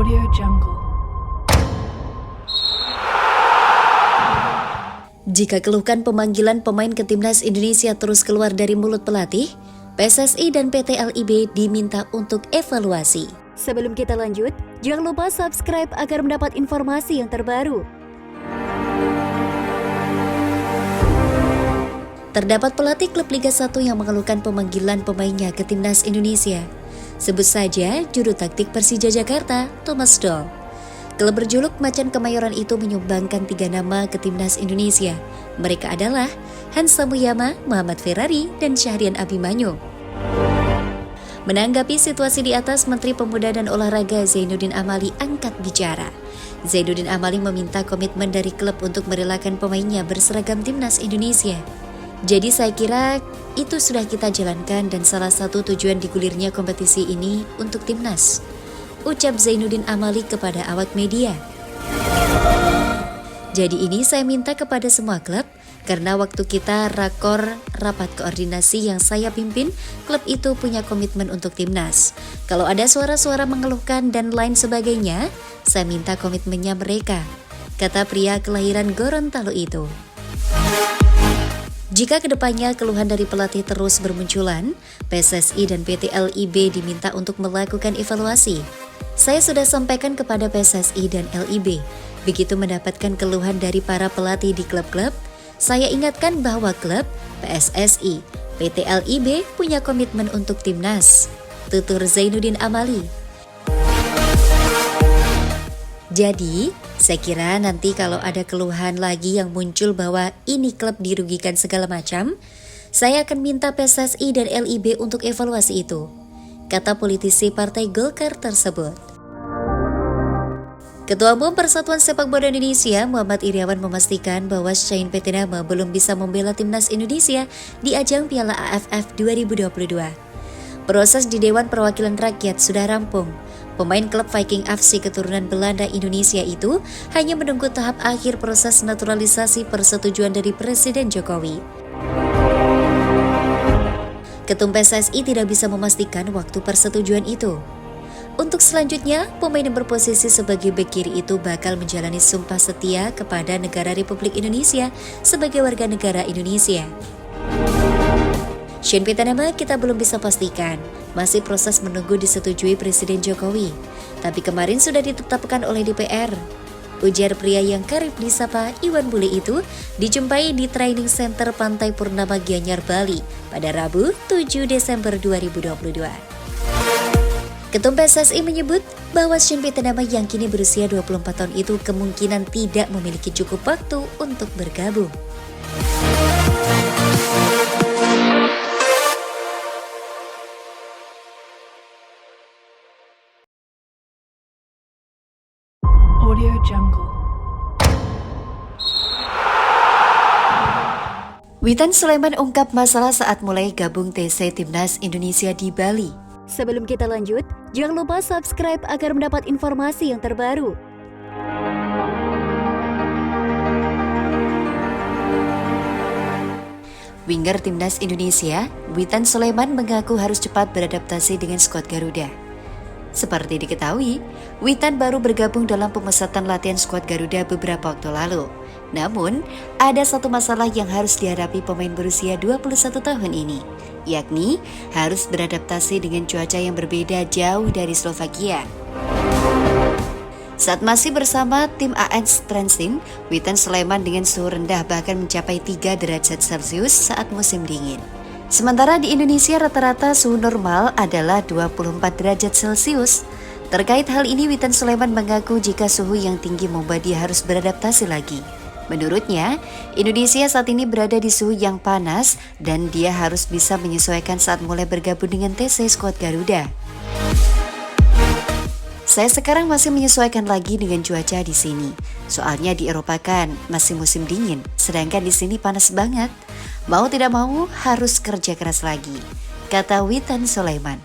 Audio Jungle. Jika keluhkan pemanggilan pemain ke Timnas Indonesia terus keluar dari mulut pelatih, PSSI dan PT LIB diminta untuk evaluasi. Sebelum kita lanjut, jangan lupa subscribe agar mendapat informasi yang terbaru. Terdapat pelatih klub Liga 1 yang mengeluhkan pemanggilan pemainnya ke Timnas Indonesia. Sebut saja juru taktik Persija Jakarta, Thomas Doll. Klub berjuluk Macan Kemayoran itu menyumbangkan 3 nama ke Timnas Indonesia. Mereka adalah Hansa Muyama, Muhammad Ferrari, dan Syahrian Abimanyu. Menanggapi situasi di atas, Menteri Pemuda dan Olahraga Zainuddin Amali angkat bicara. Zainuddin Amali meminta komitmen dari klub untuk merelakan pemainnya berseragam Timnas Indonesia. Jadi saya kira itu sudah kita jalankan dan salah satu tujuan digulirnya kompetisi ini untuk Timnas, ucap Zainuddin Amali kepada awak media. Jadi ini saya minta kepada semua klub, karena waktu kita rapat koordinasi yang saya pimpin, klub itu punya komitmen untuk Timnas. Kalau ada suara-suara mengeluhkan dan lain sebagainya, saya minta komitmennya mereka, kata pria kelahiran Gorontalo itu. Jika kedepannya keluhan dari pelatih terus bermunculan, PSSI dan PT LIB diminta untuk melakukan evaluasi. Saya sudah sampaikan kepada PSSI dan LIB. Begitu mendapatkan keluhan dari para pelatih di klub-klub, saya ingatkan bahwa klub, PSSI, PT LIB punya komitmen untuk Timnas, tutur Zainuddin Amali. Jadi, saya kira nanti kalau ada keluhan lagi yang muncul bahwa ini klub dirugikan segala macam, saya akan minta PSSI dan LIB untuk evaluasi itu, kata politisi Partai Golkar tersebut. Ketua Umum Persatuan Sepak Bola Indonesia, Muhammad Iryawan, memastikan bahwa Shane Petinama belum bisa membela Timnas Indonesia di ajang Piala AFF 2022. Proses di Dewan Perwakilan Rakyat sudah rampung. Pemain klub Viking FC keturunan Belanda Indonesia itu hanya menunggu tahap akhir proses naturalisasi persetujuan dari Presiden Jokowi. Ketum PSSI tidak bisa memastikan waktu persetujuan itu. Untuk selanjutnya, pemain yang berposisi sebagai bek kiri itu bakal menjalani sumpah setia kepada negara Republik Indonesia sebagai warga negara Indonesia. Shane Petinama kita belum bisa pastikan, masih proses menunggu disetujui Presiden Jokowi. Tapi kemarin sudah ditetapkan oleh DPR. Ujar pria yang kerap disapa Iwan Bule itu dijumpai di Training Center Pantai Purnama Gianyar, Bali pada Rabu 7 Desember 2022. Ketum PSSI menyebut bahwa Shane Petinama yang kini berusia 24 tahun itu kemungkinan tidak memiliki cukup waktu untuk bergabung. Audio Jungle. Witan Sulaiman ungkap masalah saat mulai gabung TC Timnas Indonesia di Bali. Sebelum kita lanjut, jangan lupa subscribe agar mendapat informasi yang terbaru. Winger Timnas Indonesia, Witan Sulaiman mengaku harus cepat beradaptasi dengan skuad Garuda. Seperti diketahui, Witan baru bergabung dalam pemusatan latihan skuad Garuda beberapa waktu lalu. Namun, ada satu masalah yang harus dihadapi pemain berusia 21 tahun ini, yakni harus beradaptasi dengan cuaca yang berbeda jauh dari Slovakia. Saat masih bersama tim AS Trenčín, Witan Sulaiman dengan suhu rendah bahkan mencapai 3 derajat Celcius saat musim dingin. Sementara di Indonesia rata-rata suhu normal adalah 24 derajat Celcius. Terkait hal ini, Witan Sulaiman mengaku jika suhu yang tinggi membuat dia harus beradaptasi lagi. Menurutnya, Indonesia saat ini berada di suhu yang panas dan dia harus bisa menyesuaikan saat mulai bergabung dengan TC skuad Garuda. Saya sekarang masih menyesuaikan lagi dengan cuaca di sini. Soalnya di Eropa kan masih musim dingin, sedangkan di sini panas banget. Mau tidak mau harus kerja keras lagi, kata Witan Sulaiman.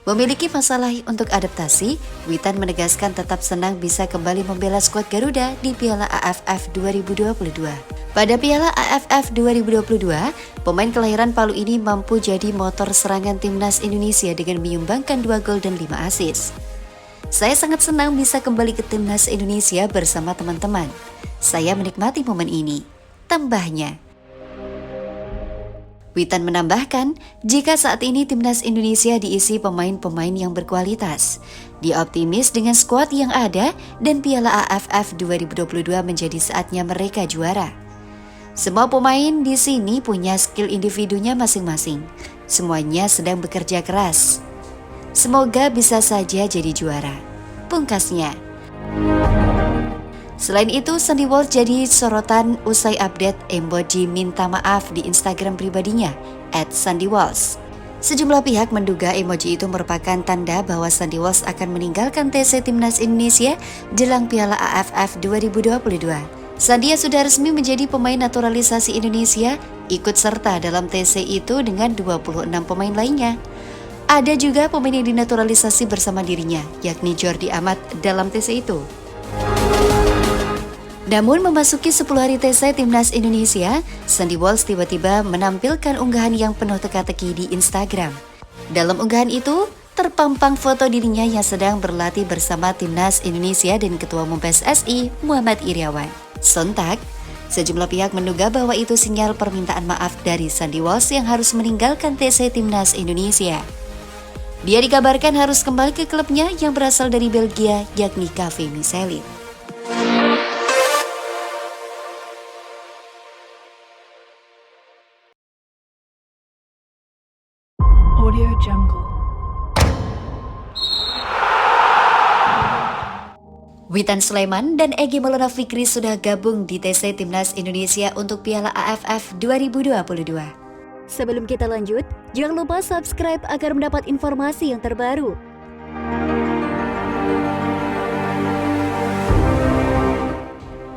Memiliki masalah untuk adaptasi, Witan menegaskan tetap senang bisa kembali membela skuad Garuda di Piala AFF 2022. Pada Piala AFF 2022, pemain kelahiran Palu ini mampu jadi motor serangan timnas Indonesia dengan menyumbangkan 2 gol dan 5 assist. Saya sangat senang bisa kembali ke timnas Indonesia bersama teman-teman. Saya menikmati momen ini. Tambahnya. Witan menambahkan, jika saat ini timnas Indonesia diisi pemain-pemain yang berkualitas, dia optimis dengan skuad yang ada dan Piala AFF 2022 menjadi saatnya mereka juara. Semua pemain di sini punya skill individunya masing-masing. Semuanya sedang bekerja keras. Semoga bisa saja jadi juara, pungkasnya. Selain itu, Sandy Walsh jadi sorotan usai update emoji minta maaf di Instagram pribadinya @SandyWalsh. Sejumlah pihak menduga emoji itu merupakan tanda bahwa Sandy Walsh akan meninggalkan TC Timnas Indonesia jelang Piala AFF 2022. Sandy sudah resmi menjadi pemain naturalisasi Indonesia, ikut serta dalam TC itu dengan 26 pemain lainnya. Ada juga pemain yang dinaturalisasi bersama dirinya, yakni Jordi Amat dalam TC itu. Namun memasuki 10 hari TC Timnas Indonesia, Sandy Walsh tiba-tiba menampilkan unggahan yang penuh teka-teki di Instagram. Dalam unggahan itu, terpampang foto dirinya yang sedang berlatih bersama Timnas Indonesia dan Ketua Umum PSSI Muhammad Iryawan. Sontak, sejumlah pihak menduga bahwa itu sinyal permintaan maaf dari Sandy Walsh yang harus meninggalkan TC Timnas Indonesia. Dia dikabarkan harus kembali ke klubnya yang berasal dari Belgia, yakni KV Mechelen. Audio Jungle. Witan Sulaiman dan Egy Maulana Fikri sudah gabung di TC Timnas Indonesia untuk Piala AFF 2022. Sebelum kita lanjut, jangan lupa subscribe agar mendapat informasi yang terbaru.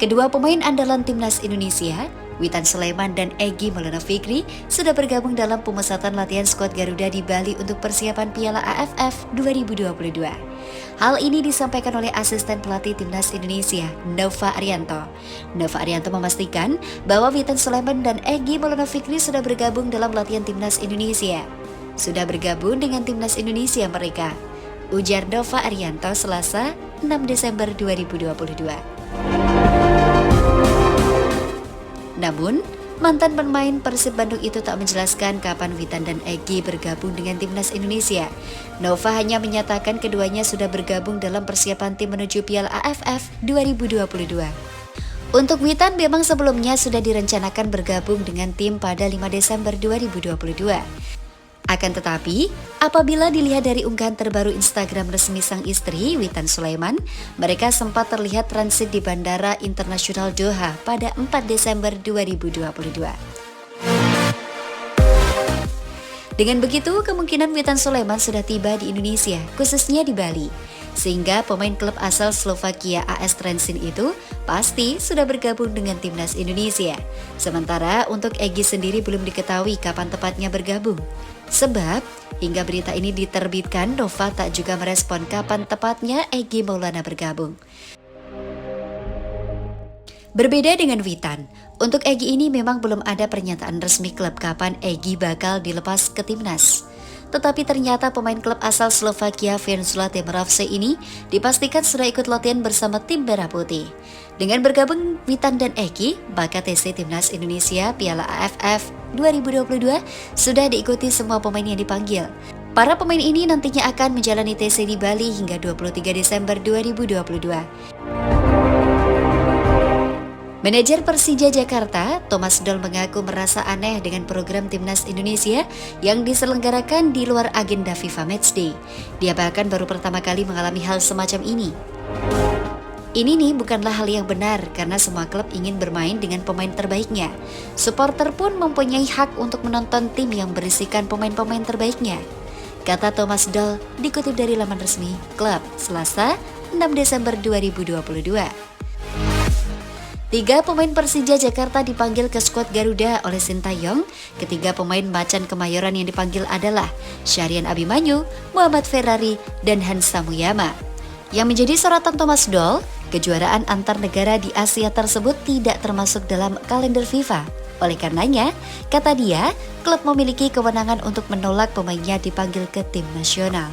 Kedua pemain andalan Timnas Indonesia, Witan Sulaiman dan Egy Maulana Fikri, sudah bergabung dalam pemusatan latihan skuad Garuda di Bali untuk persiapan Piala AFF 2022. Hal ini disampaikan oleh asisten pelatih Timnas Indonesia, Nova Arianto. Nova Arianto memastikan bahwa Witan Sulaiman dan Egy Maulana Fikri sudah bergabung dalam latihan Timnas Indonesia. Sudah bergabung dengan Timnas Indonesia mereka, ujar Nova Arianto Selasa 6 Desember 2022. Namun, mantan pemain Persib Bandung itu tak menjelaskan kapan Witan dan Egy bergabung dengan Timnas Indonesia. Nova hanya menyatakan keduanya sudah bergabung dalam persiapan tim menuju Piala AFF 2022. Untuk Witan memang sebelumnya sudah direncanakan bergabung dengan tim pada 5 Desember 2022. Akan tetapi, apabila dilihat dari unggahan terbaru Instagram resmi sang istri, Witan Sulaiman, mereka sempat terlihat transit di Bandara Internasional Doha pada 4 Desember 2022. Dengan begitu, kemungkinan Witan Sulaiman sudah tiba di Indonesia, khususnya di Bali. Sehingga pemain klub asal Slovakia AS Trenčín itu pasti sudah bergabung dengan Timnas Indonesia. Sementara untuk Egy sendiri belum diketahui kapan tepatnya bergabung. Sebab, hingga berita ini diterbitkan, Nova tak juga merespon kapan tepatnya Egy Maulana bergabung. Berbeda dengan Witan, untuk Egy ini memang belum ada pernyataan resmi klub kapan Egy bakal dilepas ke timnas. Tetapi ternyata pemain klub asal Slovakia Věnzula Temeravce ini dipastikan sudah ikut latihan bersama tim Merah Putih. Dengan bergabung Witan dan Egy, maka TC Timnas Indonesia Piala AFF 2022 sudah diikuti semua pemain yang dipanggil. Para pemain ini nantinya akan menjalani TC di Bali hingga 23 Desember 2022. Manajer Persija Jakarta, Thomas Doll mengaku merasa aneh dengan program Timnas Indonesia yang diselenggarakan di luar agenda FIFA Matchday. Dia bahkan baru pertama kali mengalami hal semacam ini. Ini nih bukanlah hal yang benar karena semua klub ingin bermain dengan pemain terbaiknya. Supporter pun mempunyai hak untuk menonton tim yang berisikan pemain-pemain terbaiknya, kata Thomas Doll dikutip dari laman resmi klub Selasa 6 Desember 2022. 3 pemain Persija Jakarta dipanggil ke skuad Garuda oleh Sintayong. Ketiga pemain Macan Kemayoran yang dipanggil adalah Syahrian Abimanyu, Muhammad Ferrari, dan Hansa Muyama. Yang menjadi sorotan Thomas Doll, kejuaraan antar negara di Asia tersebut tidak termasuk dalam kalender FIFA. Oleh karenanya, kata dia, klub memiliki kewenangan untuk menolak pemainnya dipanggil ke tim nasional.